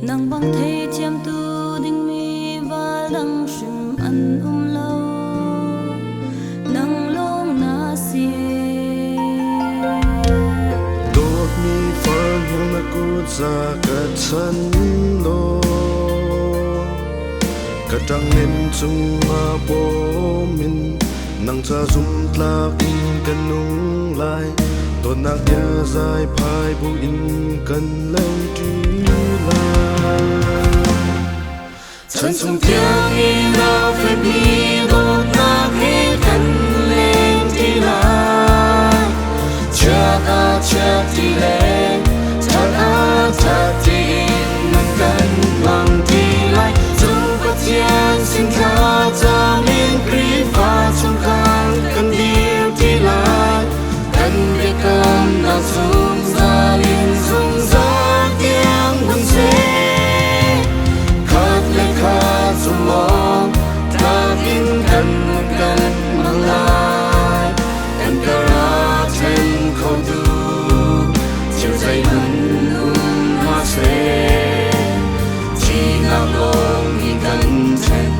nàng băng thế chiêm tu đinh mi và đăng sừng ăn lâu nàng long na xie đốt mi phơi hương na cút ra cất chân lo cất trăng lên chung ma bố mình nàng cha zum tlak in kan nung lai tôn nạc dia dài phai bu in kan lâu tri lai chân sung tiếng in lao phép mi đốt nạc hết kan lên tri lai cha ta cha ti lên cha ta cha ti in kan mang ti lai chung có thiên xin khá cha min kri pha chung khang kan điêu ti lai kan biết cơm đã rung ra liền rung ra tiếng buồn xế khát lên khát rung mong ta in cần mang lại cần cả ra trên khâu tu chiều dây mừng hoa xế chỉ nào lòng in cần trên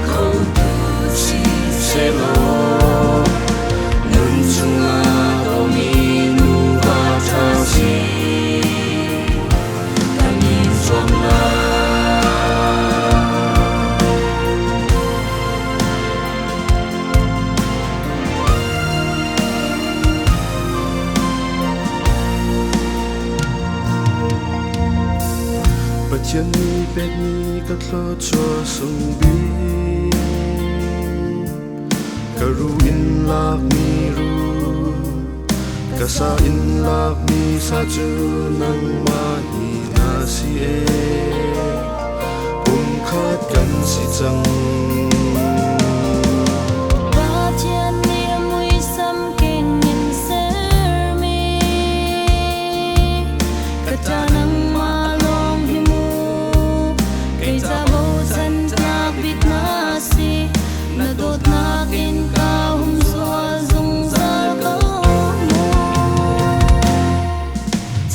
khâu tu chỉ sẽ lo nun chung chân mi bet mi cất lo cho sung bi karu in lak mi ru kasa in lak mi sa chu nang ma ni na si e khat kan si chang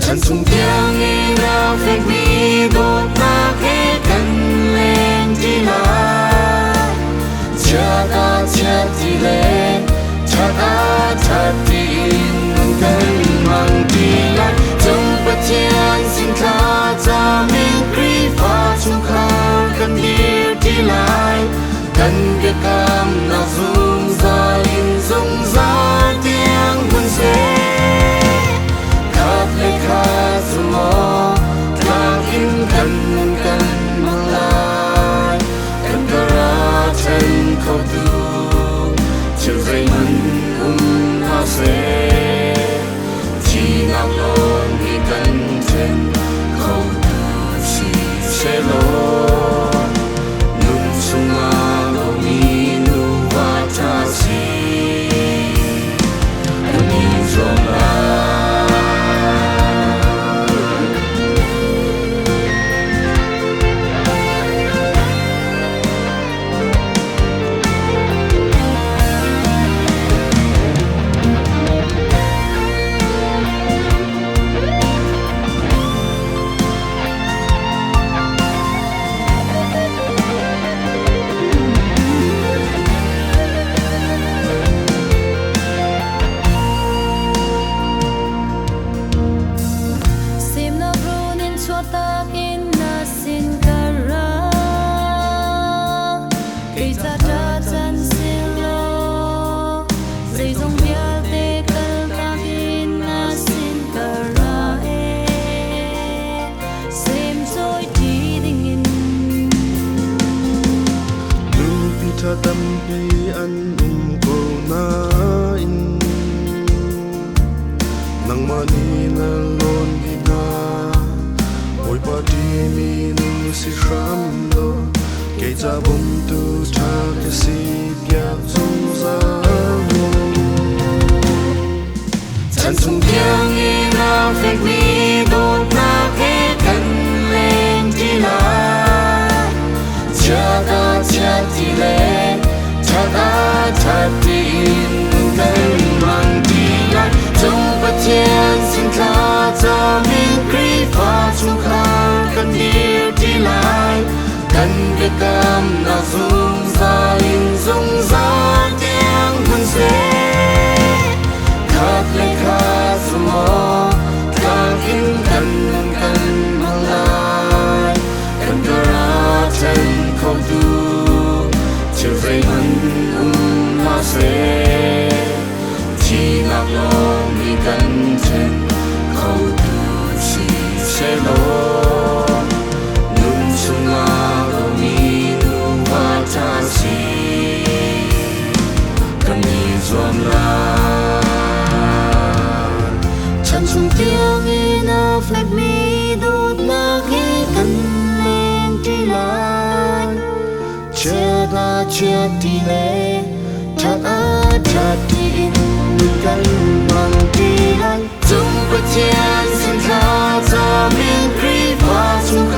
chân sung tiếng in lao phép mi đốt nạc hết kan lên ti lai cha ta cha ti lên cha ta cha ti in kan mang ti lai trong bất thiên xin khá cha min kri pha chung khang kan điêu ti lai kan biết cam nào rung ra in rung ra tiếng buồn xế mang lại cần cả ra trên khâu tu chiều dây mừng hoa xế chỉ nào lòng đi cần trên khâu tu chỉ sẽ lo nun chung ma lo mi nu va cha si ani trong la tâm bi an cô na in nang mani na lon di na oi pa ti mi nung si sham lo ke cha bom tu cha ke si pya zum za mo chân sung tiếng in lao phép mi đốt nạc hết kan lên ti lai cha ta cha ti lên cha ta cha ti in kan mang ti lai trong bất thiên xin khá cha min kri pha chung khang kan điêu ta chưa đi lệ thật thật đi in gần bằng đi lăng chung bất thiên xin tha cho miền kri và chung